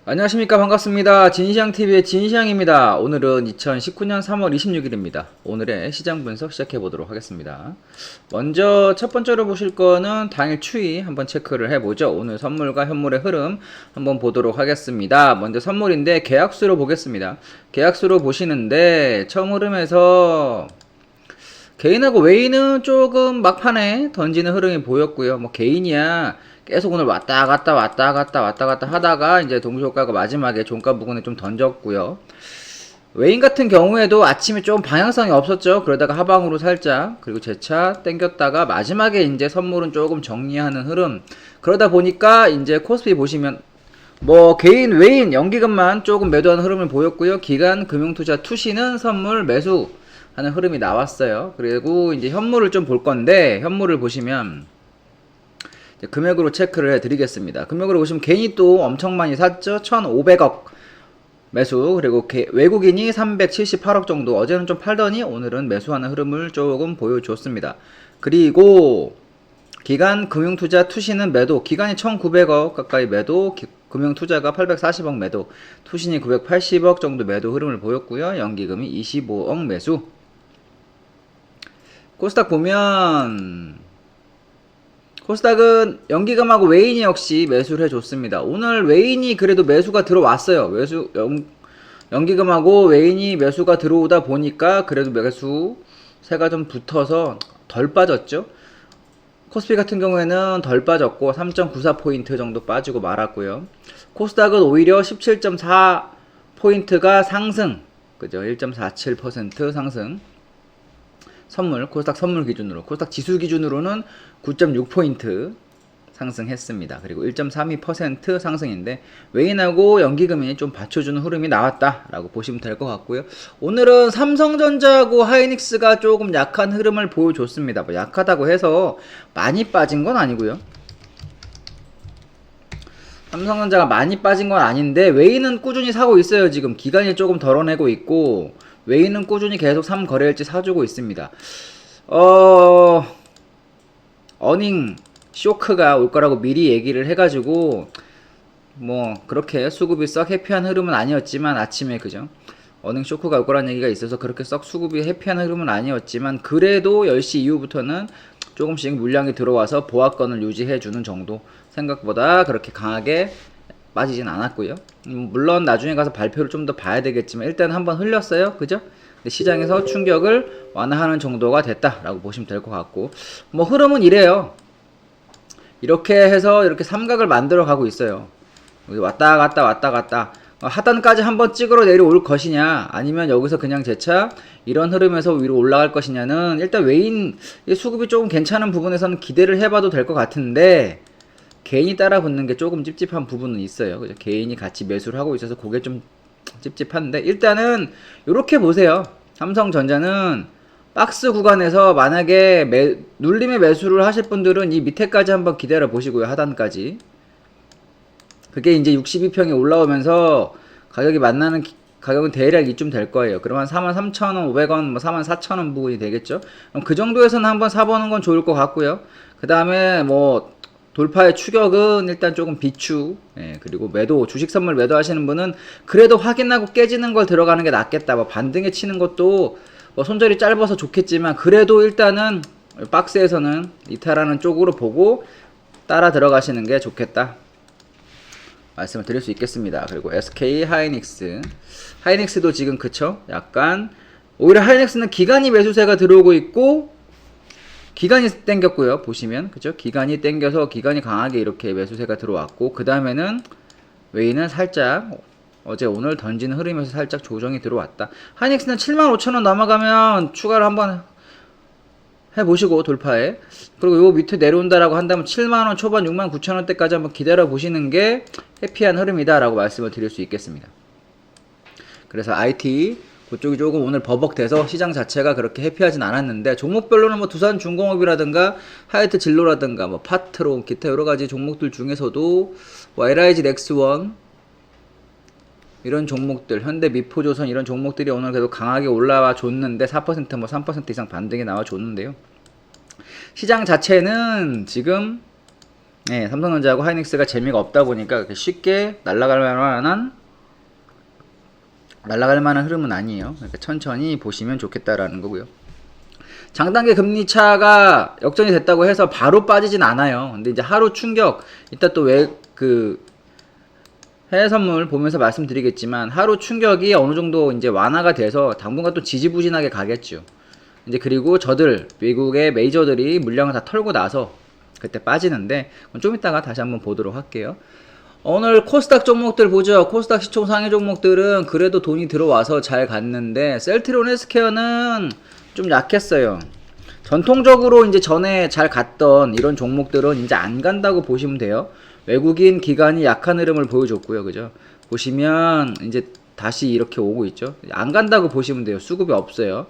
안녕하십니까. 반갑습니다. 진시황TV의 진시황입니다. 오늘은 2019년 3월 26일입니다. 오늘의 시장 분석 시작해 보도록 하겠습니다. 먼저 첫 번째로 보실 거는 당일 추이 한번 체크를 해보죠. 오늘 선물과 현물의 흐름 한번 보도록 하겠습니다. 먼저 선물인데 계약수로 보겠습니다. 계약수로 보시는데 처음 흐름에서 개인하고 외인은 조금 막판에 던지는 흐름이 보였고요. 뭐 개인이야 계속 오늘 왔다 갔다 하다가 이제 동시효과가 마지막에 종가 부근에 좀 던졌고요. 외인 같은 경우에도 아침에 좀 방향성이 없었죠. 그러다가 하방으로 살짝 그리고 재차 땡겼다가 마지막에 이제 선물은 조금 정리하는 흐름. 그러다 보니까 이제 코스피 보시면 뭐 개인 외인 연기금만 조금 매도하는 흐름을 보였고요. 기간 금융투자 투시는 선물 매수 하는 흐름이 나왔어요. 그리고 이제 현물을 좀 볼 건데 현물을 보시면 금액으로 체크를 해드리겠습니다. 금액으로 보시면 개인이 또 엄청 많이 샀죠. 1,500억 매수. 그리고 외국인이 378억 정도. 어제는 좀 팔더니 오늘은 매수하는 흐름을 조금 보여줬습니다. 그리고 기간 금융투자 투시는 매도. 기간이 1,900억 가까이 매도. 금융투자가 840억 매도. 투신이 980억 정도 매도 흐름을 보였고요. 연기금이 25억 매수. 코스닥 보면 코스닥은 연기금하고 외인이 역시 매수를 해줬습니다. 오늘 외인이 그래도 매수가 들어왔어요. 연기금하고 외인이 매수가 들어오다 보니까 그래도 매수세가 좀 붙어서 덜 빠졌죠. 코스피 같은 경우에는 덜 빠졌고 3.94포인트 정도 빠지고 말았고요. 코스닥은 오히려 17.4포인트가 상승. 그죠? 1.47% 상승. 코스닥 선물 기준으로, 코스닥 지수 기준으로는 9.6포인트 상승했습니다. 그리고 1.32% 상승인데, 외인하고 연기금이 좀 받쳐주는 흐름이 나왔다라고 보시면 될 것 같고요. 오늘은 삼성전자하고 하이닉스가 조금 약한 흐름을 보여줬습니다. 뭐 약하다고 해서 많이 빠진 건 아니고요. 삼성전자가 많이 빠진 건 아닌데, 외인은 꾸준히 사고 있어요. 지금 기간이 조금 덜어내고 있고, 외인은 꾸준히 계속 3거래일치 사주고 있습니다. 어닝 쇼크가 올 거라고 미리 얘기를 해가지고 뭐 그렇게 수급이 썩 해피한 흐름은 아니었지만 아침에 그죠? 어닝 쇼크가 올 거라는 얘기가 있어서 그렇게 썩 수급이 해피한 흐름은 아니었지만 그래도 10시 이후부터는 조금씩 물량이 들어와서 보합권을 유지해주는 정도. 생각보다 그렇게 강하게 빠지진 않았고요. 물론 나중에 가서 발표를 좀 더 봐야 되겠지만 일단 한번 흘렸어요. 그죠? 근데 시장에서 충격을 완화하는 정도가 됐다라고 보시면 될 것 같고, 뭐 흐름은 이래요. 이렇게 해서 이렇게 삼각을 만들어 가고 있어요. 왔다 갔다 하단까지 한번 찍으러 내려올 것이냐, 아니면 여기서 그냥 재차 이런 흐름에서 위로 올라갈 것이냐는 일단 외인 수급이 조금 괜찮은 부분에서는 기대를 해봐도 될 것 같은데, 개인이 따라 붙는 게 조금 찝찝한 부분은 있어요. 그죠? 개인이 같이 매수를 하고 있어서 그게 좀 찝찝한데, 일단은 이렇게 보세요. 삼성전자는 박스 구간에서 만약에 눌림의 매수를 하실 분들은 이 밑에까지 한번 기다려 보시고요. 하단까지. 그게 이제 62평이 올라오면서 가격이 만나는 가격은 대략 이쯤 될 거예요. 그러면 43,500원, 뭐 44,000원 부분이 되겠죠. 그럼 그 정도에서는 한번 사보는 건 좋을 것 같고요. 그 다음에 뭐 돌파의 추격은 일단 조금 비추, 그리고 매도, 주식 선물 매도 하시는 분은 그래도 확인하고 깨지는 걸 들어가는 게 낫겠다. 뭐 반등에 치는 것도 뭐 손절이 짧아서 좋겠지만 그래도 일단은 박스에서는 이탈하는 쪽으로 보고 따라 들어가시는 게 좋겠다 말씀을 드릴 수 있겠습니다. 그리고 SK 하이닉스도 지금 그쵸? 약간 오히려 하이닉스는 기간이 매수세가 들어오고 있고 기간이 땡겼고요. 보시면 그죠? 기간이 땡겨서 기간이 강하게 이렇게 매수세가 들어왔고, 그 다음에는 외인은 살짝 어제 오늘 던지는 흐름에서 살짝 조정이 들어왔다. 하이닉스는 75,000원 넘어가면 추가를 한번 해보시고 돌파에, 그리고 요 밑에 내려온다라고 한다면 7만원 초반 69,000원대까지 한번 기다려 보시는 게 해피한 흐름이다 라고 말씀을 드릴 수 있겠습니다. 그래서 IT 그쪽이 조금 오늘 버벅대서 시장 자체가 그렇게 해피하진 않았는데, 종목별로는 뭐 두산중공업이라든가 하이트 진로라든가 뭐 파트론 기타 여러가지 종목들 중에서도 뭐 LIG 넥스원 이런 종목들, 현대미포조선 이런 종목들이 오늘 그래도 강하게 올라와 줬는데 4% 뭐 3% 이상 반등이 나와 줬는데요. 시장 자체는 지금 예, 삼성전자하고 하이닉스가 재미가 없다 보니까 쉽게 날아갈 만한 흐름은 아니에요. 그러니까 천천히 보시면 좋겠다라는 거고요. 장단기 금리 차가 역전이 됐다고 해서 바로 빠지진 않아요. 근데 이제 하루 충격, 이따 또 해외 선물 보면서 말씀드리겠지만 하루 충격이 어느 정도 이제 완화가 돼서 당분간 또 지지부진하게 가겠죠. 이제 그리고 미국의 메이저들이 물량을 다 털고 나서 그때 빠지는데 좀 이따가 다시 한번 보도록 할게요. 오늘 코스닥 종목들 보죠. 코스닥 시총 상위 종목들은 그래도 돈이 들어와서 잘 갔는데 셀트리온 헬스케어는 좀 약했어요. 전통적으로 이제 전에 잘 갔던 이런 종목들은 이제 안 간다고 보시면 돼요. 외국인 기관이 약한 흐름을 보여줬고요. 그죠? 보시면 이제 다시 이렇게 오고 있죠. 안 간다고 보시면 돼요. 수급이 없어요.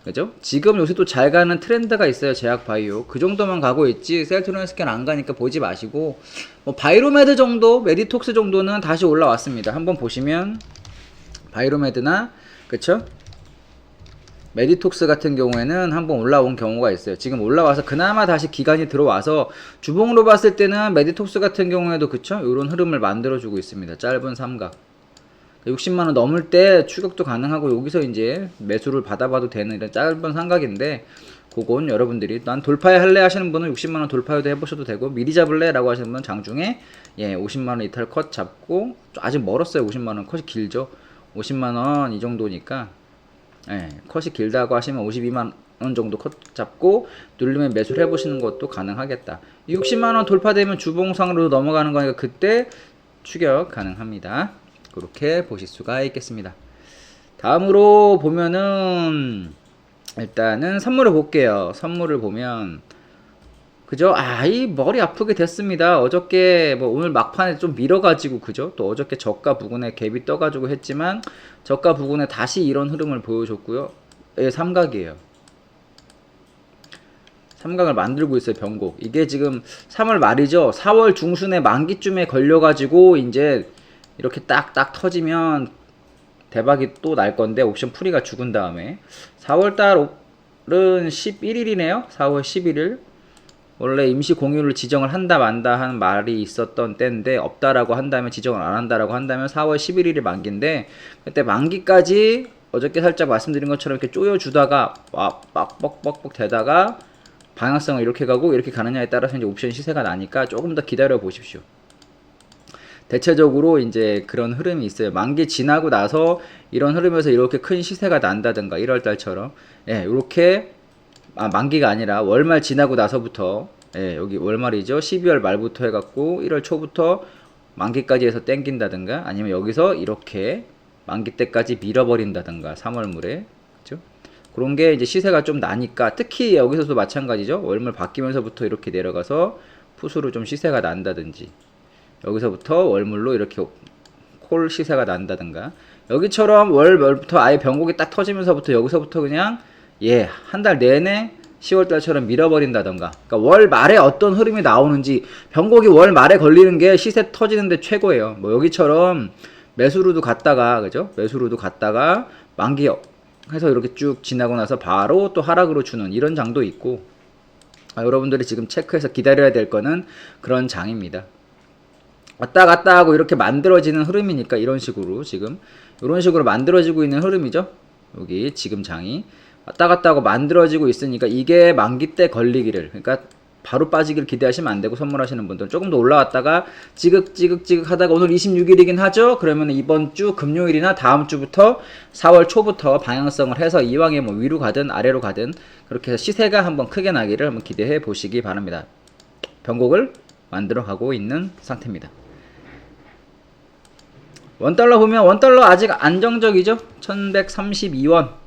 그죠? 지금 요새 또 잘 가는 트렌드가 있어요. 제약바이오. 그 정도만 가고 있지 셀트리온 헬스케어는 안 가니까 보지 마시고 뭐 바이로메드 정도, 메디톡스 정도는 다시 올라왔습니다. 한번 보시면 바이로메드나 그쵸? 메디톡스 같은 경우에는 한번 올라온 경우가 있어요. 지금 올라와서 그나마 다시 기간이 들어와서 주봉으로 봤을 때는 메디톡스 같은 경우에도 그쵸? 요런 흐름을 만들어주고 있습니다. 짧은 삼각. 60만원 넘을 때 추격도 가능하고 여기서 이제 매수를 받아봐도 되는 이런 짧은 삼각인데 그건 여러분들이 난 돌파해 할래 하시는 분은 60만원 돌파해도 해보셔도 되고 미리 잡을래 라고 하시는 분은 장중에 50만원 이탈 컷 잡고 아직 멀었어요. 50만원 컷이 길죠. 50만원 이 정도니까 컷이 길다고 하시면 52만원 정도 컷 잡고 누르면 매수를 해보시는 것도 가능하겠다. 60만원 돌파되면 주봉상으로 넘어가는 거니까 그때 추격 가능합니다. 그렇게 보실 수가 있겠습니다. 다음으로 보면은 일단은 선물을 볼게요. 선물을 보면 그죠? 이 머리 아프게 됐습니다. 어저께 뭐 오늘 막판에 좀 밀어가지고 그죠? 또 어저께 저가 부근에 갭이 떠가지고 했지만 저가 부근에 다시 이런 흐름을 보여줬고요. 삼각이에요. 삼각을 만들고 있어요. 변곡. 이게 지금 3월 말이죠. 4월 중순에 만기쯤에 걸려가지고 이제 이렇게 딱딱 터지면 대박이 또 날 건데 옵션 풀이가 죽은 다음에 4월달은 11일이네요. 4월 11일 원래 임시 공휴를 지정을 한다 만다 하는 말이 있었던 때인데 없다라고 한다면 지정을 안 한다라고 한다면 4월 11일이 만기인데 그때 만기까지 어저께 살짝 말씀드린 것처럼 이렇게 쪼여주다가 막 뻑뻑뻑 되다가 방향성을 이렇게 가고 이렇게 가느냐에 따라서 이제 옵션 시세가 나니까 조금 더 기다려 보십시오. 대체적으로 이제 그런 흐름이 있어요. 만기 지나고 나서 이런 흐름에서 이렇게 큰 시세가 난다든가 1월달처럼 이렇게 만기가 아니라 월말 지나고 나서부터 여기 월말이죠. 12월 말부터 해갖고 1월 초부터 만기까지 해서 땡긴다든가 아니면 여기서 이렇게 만기 때까지 밀어버린다든가 3월물에 그죠? 그런 게 이제 시세가 좀 나니까 특히 여기서도 마찬가지죠. 월물 바뀌면서부터 이렇게 내려가서 풋으로 좀 시세가 난다든지 여기서부터 월물로 이렇게 콜 시세가 난다든가 여기처럼 월부터 아예 변곡이 딱 터지면서부터 여기서부터 그냥 한 달 내내 10월달처럼 밀어버린다던가 그러니까 월 말에 어떤 흐름이 나오는지 변곡이 월 말에 걸리는 게 시세 터지는데 최고예요. 뭐 여기처럼 매수로도 갔다가 그죠? 매수로도 갔다가 만기 해서 이렇게 쭉 지나고 나서 바로 또 하락으로 주는 이런 장도 있고 여러분들이 지금 체크해서 기다려야 될 거는 그런 장입니다. 왔다 갔다 하고 이렇게 만들어지는 흐름이니까 이런 식으로 지금 이런 식으로 만들어지고 있는 흐름이죠. 여기 지금 장이 왔다 갔다 하고 만들어지고 있으니까 이게 만기 때 걸리기를 그러니까 바로 빠지기를 기대하시면 안 되고 선물하시는 분들은 조금 더 올라왔다가 지극지극 하다가 오늘 26일이긴 하죠. 그러면 이번 주 금요일이나 다음 주부터 4월 초부터 방향성을 해서 이왕에 뭐 위로 가든 아래로 가든 그렇게 해서 시세가 한번 크게 나기를 한번 기대해 보시기 바랍니다. 변곡을 만들어 가고 있는 상태입니다. 원달러 보면 원달러 아직 안정적이죠. 1132원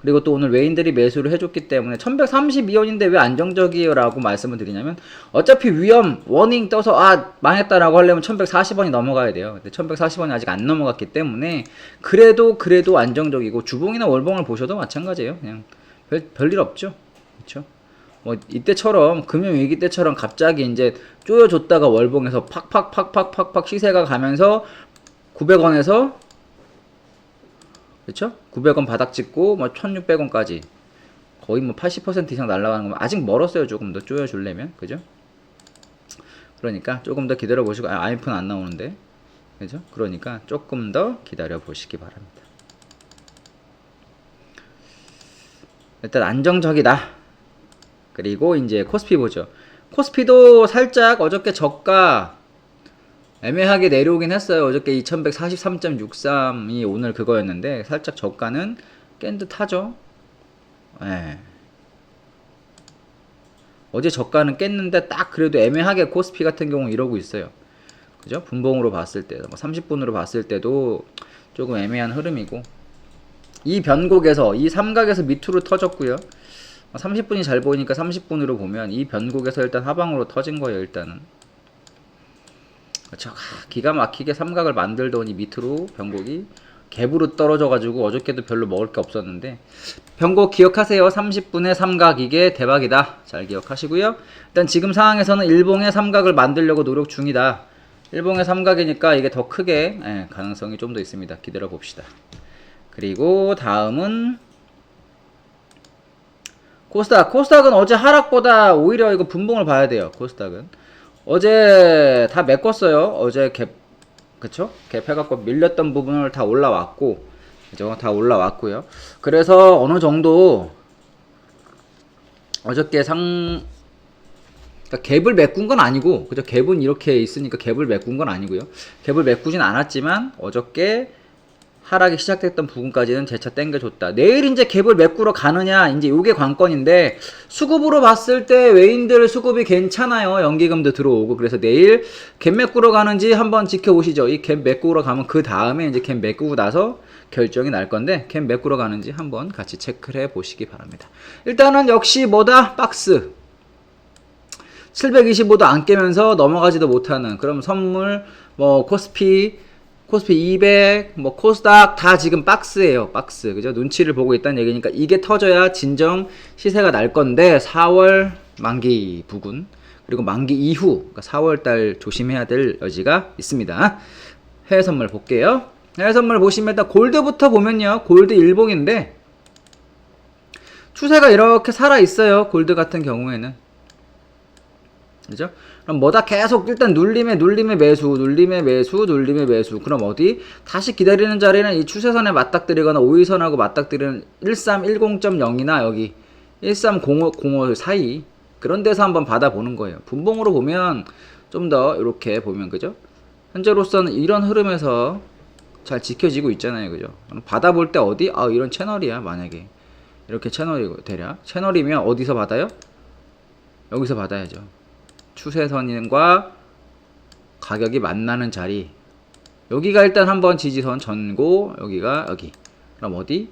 그리고 또 오늘 외인들이 매수를 해줬기 때문에 1132원인데 왜 안정적이에요 라고 말씀을 드리냐면 어차피 위험 워닝 떠서 망했다라고 하려면 1140원이 넘어가야 돼요. 근데 1140원이 아직 안 넘어갔기 때문에 그래도 안정적이고 주봉이나 월봉을 보셔도 마찬가지예요. 그냥 별일 없죠. 그렇죠? 뭐 이때처럼 금융위기 때처럼 갑자기 이제 쪼여줬다가 월봉에서 팍팍팍팍팍팍 시세가 가면서 900원에서 그쵸? 900원 바닥 찍고 뭐 1600원까지 거의 뭐 80% 이상 날아가는 거면 아직 멀었어요. 조금 더 쪼여주려면 그죠? 그러니까 조금 더 기다려 보시고, IMF는 안 나오는데, 그죠? 그러니까 조금 더 기다려 보시기 바랍니다. 일단 안정적이다. 그리고 이제 코스피 보죠. 코스피도 살짝 어저께 저가 애매하게 내려오긴 했어요. 어저께 2143.63이 오늘 그거였는데 살짝 저가는 깬 듯 하죠. 예. 어제 저가는 깼는데 딱 그래도 애매하게 코스피 같은 경우 이러고 있어요. 그죠? 분봉으로 봤을 때, 뭐 30분으로 봤을 때도 조금 애매한 흐름이고, 이 변곡에서, 이 삼각에서 밑으로 터졌고요. 30분이 잘 보이니까 30분으로 보면 이 변곡에서 일단 하방으로 터진 거예요. 일단은 그렇죠. 기가 막히게 삼각을 만들더니 밑으로 변곡이 갭으로 떨어져 가지고 어저께도 별로 먹을 게 없었는데, 변곡 기억하세요. 30분의 삼각, 이게 대박이다. 잘 기억하시고요. 일단 지금 상황에서는 일봉의 삼각을 만들려고 노력 중이다. 일봉의 삼각이니까 이게 더 크게 가능성이 좀 더 있습니다. 기다려 봅시다. 그리고 다음은 코스닥. 코스닥은 어제 하락보다 오히려 이거 분봉을 봐야 돼요. 코스닥은 어제 다 메꿨어요. 어제 갭, 그쵸? 갭 해갖고 밀렸던 부분을 다 올라왔고, 그죠? 다 올라왔고요. 그래서 어느 정도 어저께 그러니까 갭을 메꾼 건 아니고, 그죠? 갭은 이렇게 있으니까 갭을 메꾼 건 아니고요. 갭을 메꾸진 않았지만 어저께 하락이 시작됐던 부분까지는 재차 땡겨줬다. 내일 이제 갭을 메꾸러 가느냐, 이제 요게 관건인데, 수급으로 봤을 때 외인들 수급이 괜찮아요. 연기금도 들어오고. 그래서 내일 갭 메꾸러 가는지 한번 지켜보시죠. 이 갭 메꾸러 가면 그 다음에 이제 갭 메꾸고 나서 결정이 날 건데, 갭 메꾸러 가는지 한번 같이 체크를 해 보시기 바랍니다. 일단은 역시 뭐다? 박스. 725도 안 깨면서 넘어가지도 못하는, 그럼 선물, 뭐 코스피 200, 뭐 코스닥 다 지금 박스예요. 박스. 그죠? 눈치를 보고 있다는 얘기니까 이게 터져야 진정 시세가 날 건데, 4월 만기 부근, 그리고 만기 이후, 그러니까 4월 달 조심해야 될 여지가 있습니다. 해외 선물 볼게요. 해외 선물 보시면 일단 골드부터 보면요. 골드 일봉인데 추세가 이렇게 살아 있어요. 골드 같은 경우에는. 그죠? 그럼 뭐다? 계속 일단 눌림에 매수. 그럼 어디? 다시 기다리는 자리는 이 추세선에 맞닥뜨리거나 5일선하고 맞닥뜨리는 1310.0이나 여기 1305 사이, 그런 데서 한번 받아보는 거예요. 분봉으로 보면 좀 더 이렇게 보면, 그죠? 현재로서는 이런 흐름에서 잘 지켜지고 있잖아요. 그죠? 받아볼 때 어디? 이런 채널이야. 만약에 이렇게 채널이고, 대략 채널이면 어디서 받아요? 여기서 받아야죠. 추세선과 가격이 만나는 자리, 여기가 일단 한번 지지선 전고, 여기가 여기. 그럼 어디?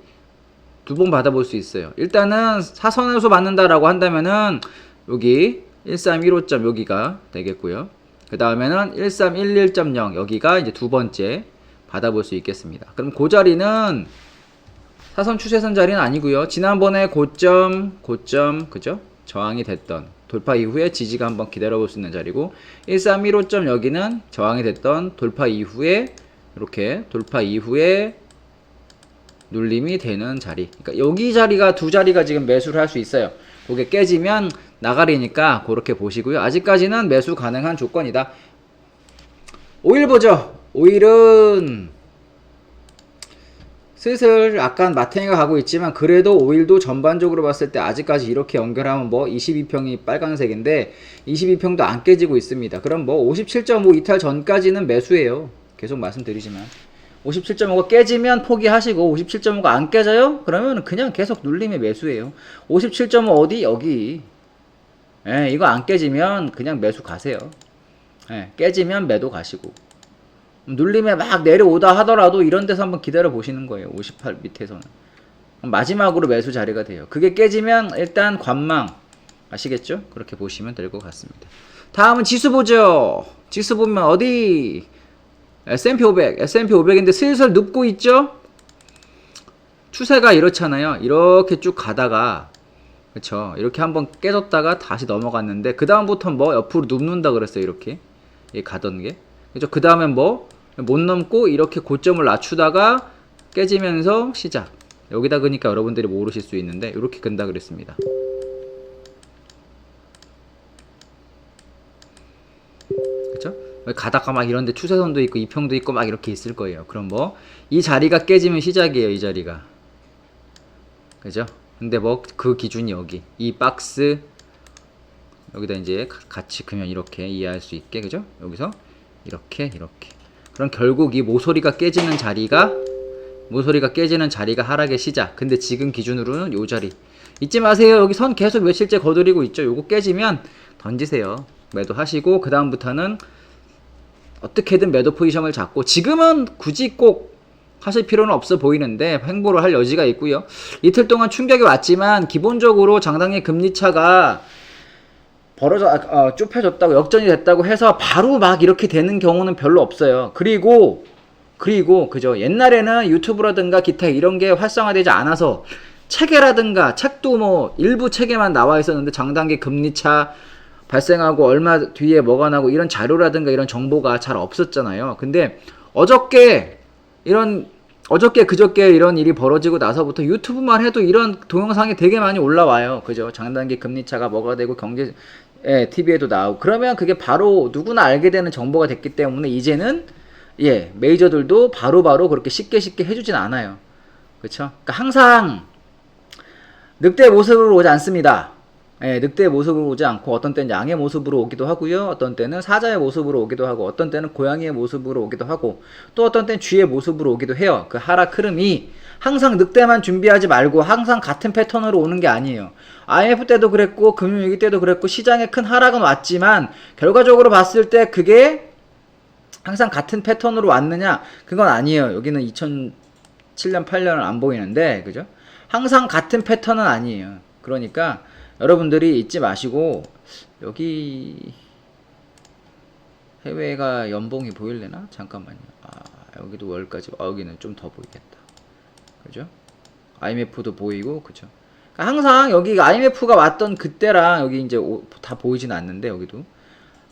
두 번 받아볼 수 있어요. 일단은 사선에서 받는다라고 한다면은 여기 1315점 여기가 되겠고요. 그 다음에는 1311.0 여기가 이제 두 번째 받아볼 수 있겠습니다. 그럼 그 자리는 사선 추세선 자리는 아니고요. 지난번에 고점 그죠? 저항이 됐던, 돌파 이후에 지지가 한번 기다려볼 수 있는 자리고, 1315점 여기는 저항이 됐던 돌파 이후에, 이렇게 돌파 이후에 눌림이 되는 자리. 그러니까 여기 자리가, 두 자리가 지금 매수를 할 수 있어요. 그게 깨지면 나가리니까 그렇게 보시고요. 아직까지는 매수 가능한 조건이다. 오일 보죠. 오일은 슬슬 약간 마탱이가 가고 있지만, 그래도 오일도 전반적으로 봤을 때 아직까지 이렇게 연결하면 뭐 22평이 빨간색인데 22평도 안 깨지고 있습니다. 그럼 뭐 57.5 이탈 전까지는 매수예요. 계속 말씀드리지만 57.5가 깨지면 포기하시고, 57.5가 안 깨져요? 그러면 그냥 계속 눌림의 매수예요. 57.5 어디? 여기. 이거 안 깨지면 그냥 매수 가세요. 깨지면 매도 가시고, 눌림에 막 내려오다 하더라도 이런 데서 한번 기다려 보시는 거예요. 58 밑에서는 마지막으로 매수 자리가 돼요. 그게 깨지면 일단 관망, 아시겠죠? 그렇게 보시면 될 것 같습니다. 다음은 지수 보죠. 지수 보면 어디? S&P 500. S&P 500인데 슬슬 눕고 있죠? 추세가 이렇잖아요. 이렇게 쭉 가다가, 그쵸? 이렇게 한번 깨졌다가 다시 넘어갔는데, 그 다음부터 뭐 옆으로 눕는다 그랬어요. 이렇게 가던 게, 그죠? 그 다음엔 뭐 못 넘고 이렇게 고점을 낮추다가 깨지면서 시작. 여기다 그니까 여러분들이 모르실 수 있는데 이렇게 근다 그랬습니다. 가다가 막 이런데 추세선도 있고 이평도 있고 막 이렇게 있을 거예요. 그럼 뭐 이 자리가 깨지면 시작이에요. 이 자리가. 그죠? 근데 뭐 그 기준이 여기 이 박스 여기다 이제 같이 그면 이렇게 이해할 수 있게, 그죠? 여기서 이렇게 그럼 결국 이 모서리가 깨지는 자리가 하락의 시작. 근데 지금 기준으로는 요 자리 잊지 마세요. 여기 선 계속 며칠째 거드리고 있죠. 요거 깨지면 던지세요. 매도하시고 그 다음부터는 어떻게든 매도 포지션을 잡고, 지금은 굳이 꼭 하실 필요는 없어 보이는데 횡보를 할 여지가 있고요. 이틀 동안 충격이 왔지만 기본적으로 장당의 금리차가 좁혀졌다고 역전이 됐다고 해서 바로 막 이렇게 되는 경우는 별로 없어요. 그리고 그죠, 옛날에는 유튜브라든가 기타 이런 게 활성화되지 않아서 체계라든가 책도 뭐 일부 체계만 나와 있었는데 장단기 금리차 발생하고 얼마 뒤에 뭐가 나고 이런 자료라든가 이런 정보가 잘 없었잖아요. 근데 그저께 이런 일이 벌어지고 나서부터 유튜브만 해도 이런 동영상이 되게 많이 올라와요. 그죠? 장단기 금리차가 뭐가 되고 경제 TV에도 나오고, 그러면 그게 바로 누구나 알게 되는 정보가 됐기 때문에 이제는 메이저들도 바로바로 그렇게 쉽게 해주진 않아요. 그쵸? 그러니까 항상 늑대 모습으로 오지 않습니다. 늑대의 모습으로 오지 않고 어떤 때는 양의 모습으로 오기도 하고요. 어떤 때는 사자의 모습으로 오기도 하고, 어떤 때는 고양이의 모습으로 오기도 하고, 또 어떤 때는 쥐의 모습으로 오기도 해요. 그 하락 흐름이 항상 늑대만 준비하지 말고 항상 같은 패턴으로 오는 게 아니에요. IMF 때도 그랬고 금융위기 때도 그랬고 시장에 큰 하락은 왔지만 결과적으로 봤을 때 그게 항상 같은 패턴으로 왔느냐? 그건 아니에요. 여기는 2007년 8년은 안 보이는데, 그죠? 항상 같은 패턴은 아니에요. 그러니까 여러분들이 잊지 마시고, 여기 해외가 연봉이 보일래나? 잠깐만요. 여기도 월까지, 여기는 좀 더 보이겠다. 그죠? IMF도 보이고, 그죠? 그러니까 항상 여기 IMF가 왔던 그때랑 여기 이제 다 보이진 않는데, 여기도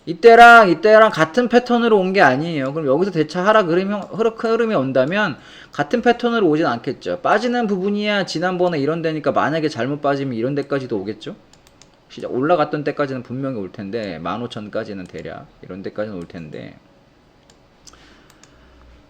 이때랑 같은 패턴으로 온 게 아니에요. 그럼 여기서 대차 하락 흐름이 온다면 같은 패턴으로 오진 않겠죠. 빠지는 부분이야 지난번에 이런 데니까 만약에 잘못 빠지면 이런 데까지도 오겠죠. 시작 올라갔던 때까지는 분명히 올 텐데 15,000까지는 대략 이런 데까지는 올 텐데,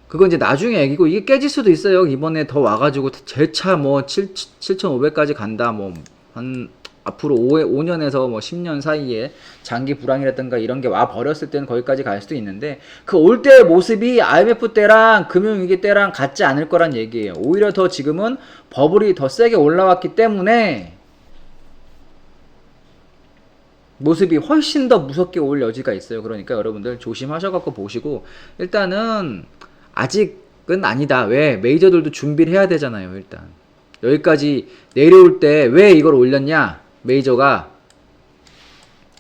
그건 이제 나중에 얘기고, 이게 깨질 수도 있어요. 이번에 더 와가지고 재차 뭐 7,500까지 간다, 뭐 한 앞으로 5년에서 뭐 10년 사이에 장기 불황이라든가 이런 게 와 버렸을 때는 거기까지 갈 수도 있는데, 그 올 때의 모습이 IMF 때랑 금융위기 때랑 같지 않을 거란 얘기예요. 오히려 더 지금은 버블이 더 세게 올라왔기 때문에 모습이 훨씬 더 무섭게 올 여지가 있어요. 그러니까 여러분들 조심하셔갖고 보시고, 일단은 아직은 아니다. 왜? 메이저들도 준비를 해야 되잖아요. 일단 여기까지 내려올 때 왜 이걸 올렸냐? 메이저가,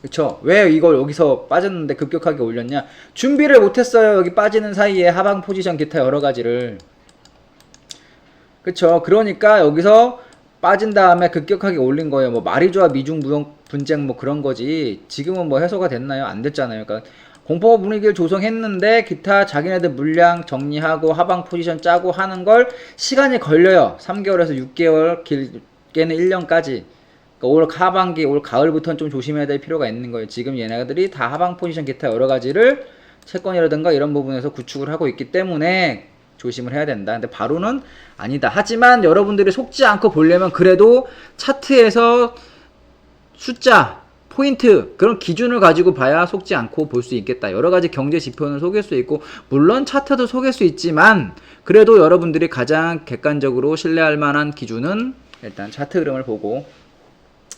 그쵸? 왜 이걸 여기서 빠졌는데 급격하게 올렸냐? 준비를 못했어요. 여기 빠지는 사이에 하방 포지션 기타 여러 가지를. 그쵸? 그러니까 여기서 빠진 다음에 급격하게 올린 거예요. 뭐 말이 좋아 미중 무역 분쟁 뭐 그런 거지. 지금은 뭐 해소가 됐나요? 안 됐잖아요. 그러니까 공포 분위기를 조성했는데 기타 자기네들 물량 정리하고 하방 포지션 짜고 하는 걸 시간이 걸려요. 3개월에서 6개월, 길게는 1년까지. 그러니까 올 하반기, 올 가을부터는 좀 조심해야 될 필요가 있는 거예요. 지금 얘네들이 다 하방 포지션 기타 여러 가지를 채권이라든가 이런 부분에서 구축을 하고 있기 때문에 조심을 해야 된다. 근데 바로는 아니다. 하지만 여러분들이 속지 않고 보려면 그래도 차트에서 숫자, 포인트, 그런 기준을 가지고 봐야 속지 않고 볼 수 있겠다. 여러 가지 경제 지표는 속일 수 있고, 물론 차트도 속일 수 있지만, 그래도 여러분들이 가장 객관적으로 신뢰할 만한 기준은 일단 차트 흐름을 보고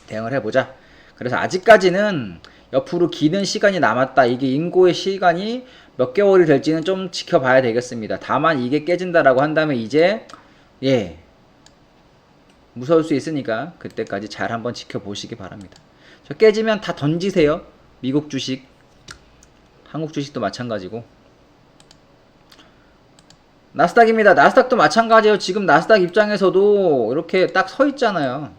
대응을 해보자. 그래서 아직까지는 옆으로 기는 시간이 남았다. 이게 인고의 시간이 몇 개월이 될지는 좀 지켜봐야 되겠습니다. 다만 이게 깨진다라고 한다면 이제 무서울 수 있으니까 그때까지 잘 한번 지켜보시기 바랍니다. 저 깨지면 다 던지세요. 미국 주식, 한국 주식도 마찬가지고. 나스닥입니다. 나스닥도 마찬가지예요. 지금 나스닥 입장에서도 이렇게 딱 서 있잖아요.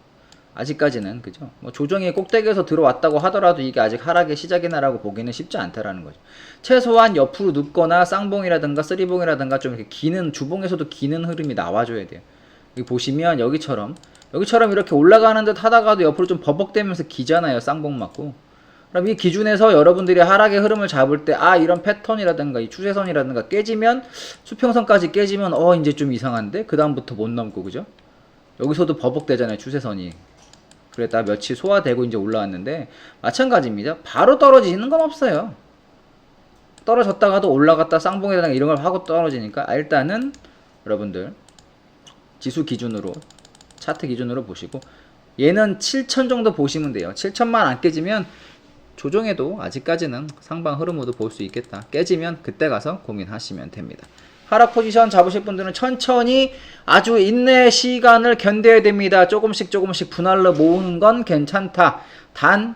아직까지는, 그죠? 뭐 조정의 꼭대기에서 들어왔다고 하더라도 이게 아직 하락의 시작이나라고 보기는 쉽지 않다라는 거죠. 최소한 옆으로 눕거나 쌍봉이라든가 쓰리봉이라든가 좀 이렇게 기는, 주봉에서도 기는 흐름이 나와줘야 돼요. 여기 보시면 여기처럼 이렇게 올라가는 듯 하다가도 옆으로 좀 버벅대면서 기잖아요. 쌍봉 맞고. 그럼 이 기준에서 여러분들이 하락의 흐름을 잡을 때, 아, 이런 패턴이라든가 이 추세선이라든가 깨지면, 수평선까지 깨지면, 이제 좀 이상한데? 그 다음부터 못 넘고, 그죠? 여기서도 버벅대잖아요, 추세선이. 그랬다 며칠 소화되고 이제 올라왔는데, 마찬가지입니다. 바로 떨어지는 건 없어요. 떨어졌다가도 올라갔다 쌍봉이라든가 이런 걸 하고 떨어지니까, 일단은, 여러분들, 지수 기준으로, 차트 기준으로 보시고, 얘는 7천 정도 보시면 돼요. 7천만 안 깨지면, 조정해도 아직까지는 상방 흐름으로 볼 수 있겠다. 깨지면 그때 가서 고민하시면 됩니다. 하락 포지션 잡으실 분들은 천천히 아주 인내 시간을 견뎌야 됩니다. 조금씩 분할로 모으는 건 괜찮다. 단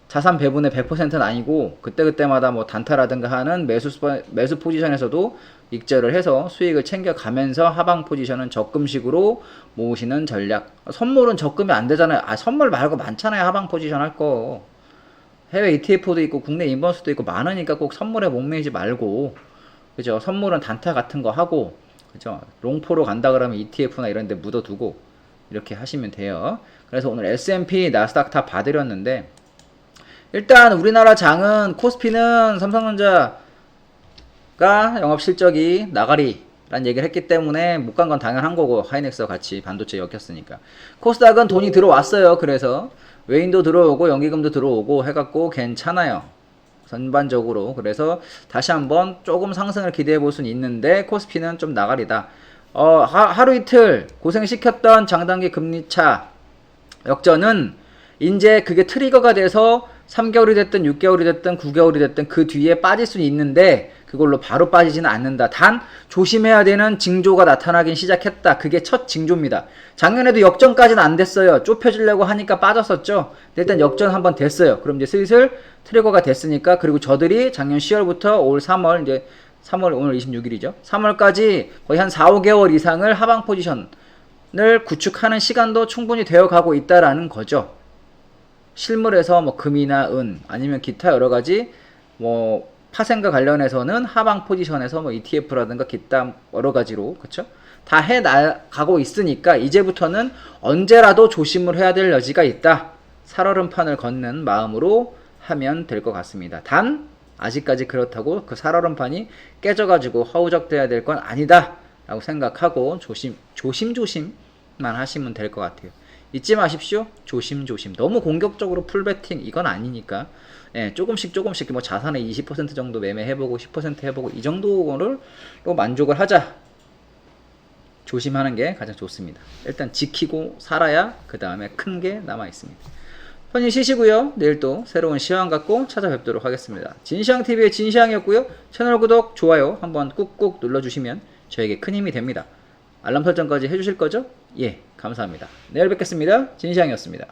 자산 배분의 100%는 아니고 그때그때마다 뭐 단타라든가 하는 매수 포지션에서도 익절을 해서 수익을 챙겨가면서 하방 포지션은 적금식으로 모으시는 전략. 선물은 적금이 안 되잖아요. 선물 말고 많잖아요. 하방 포지션 할 거. 해외 ETF도 있고 국내 인버스도 있고 많으니까 꼭 선물에 목매이지 말고, 그죠? 선물은 단타 같은 거 하고, 그죠? 롱포로 간다 그러면 ETF나 이런 데 묻어두고 이렇게 하시면 돼요. 그래서 오늘 S&P 나스닥 다 봐드렸는데, 일단 우리나라 장은 코스피는 삼성전자가 영업 실적이 나가리라는 얘기를 했기 때문에 못 간 건 당연한 거고, 하이닉스와 같이 반도체 엮였으니까. 코스닥은 돈이 들어왔어요. 그래서 외인도 들어오고 연기금도 들어오고 해갖고 괜찮아요. 전반적으로. 그래서 다시 한번 조금 상승을 기대해 볼 수는 있는데 코스피는 좀 나가리다. 하루 이틀 고생시켰던 장단기 금리차 역전은 이제 그게 트리거가 돼서 3개월이 됐든 6개월이 됐든 9개월이 됐든 그 뒤에 빠질 수는 있는데 그걸로 바로 빠지지는 않는다. 단 조심해야 되는 징조가 나타나긴 시작했다. 그게 첫 징조입니다. 작년에도 역전까지는 안 됐어요. 좁혀지려고 하니까 빠졌었죠. 일단 역전 한번 됐어요. 그럼 이제 슬슬 트리거가 됐으니까, 그리고 저들이 작년 10월부터 올 3월, 이제 3월 오늘 26일이죠. 3월까지 거의 한 4, 5개월 이상을 하방 포지션을 구축하는 시간도 충분히 되어가고 있다라는 거죠. 실물에서 뭐 금이나 은 아니면 기타 여러 가지 뭐 파생과 관련해서는 하방 포지션에서 뭐 ETF라든가 기타 여러 가지로, 그쵸? 다 해 나가고 있으니까 이제부터는 언제라도 조심을 해야 될 여지가 있다. 살얼음판을 걷는 마음으로 하면 될 것 같습니다. 단 아직까지 그렇다고 그 살얼음판이 깨져가지고 허우적대야 될 건 아니다 라고 생각하고 조심만 하시면 될 것 같아요. 잊지 마십시오. 조심. 너무 공격적으로 풀베팅 이건 아니니까, 조금씩 뭐 자산의 20% 정도 매매해보고 10% 해보고 이 정도를 또 만족을 하자. 조심하는 게 가장 좋습니다. 일단 지키고 살아야 그 다음에 큰 게 남아 있습니다. 편히 쉬시고요. 내일 또 새로운 시황 갖고 찾아뵙도록 하겠습니다. 진시황TV의 진시황이었고요. 채널 구독, 좋아요 한번 꾹꾹 눌러주시면 저에게 큰 힘이 됩니다. 알람 설정까지 해주실 거죠? 예, 감사합니다. 내일 뵙겠습니다. 진시황이었습니다.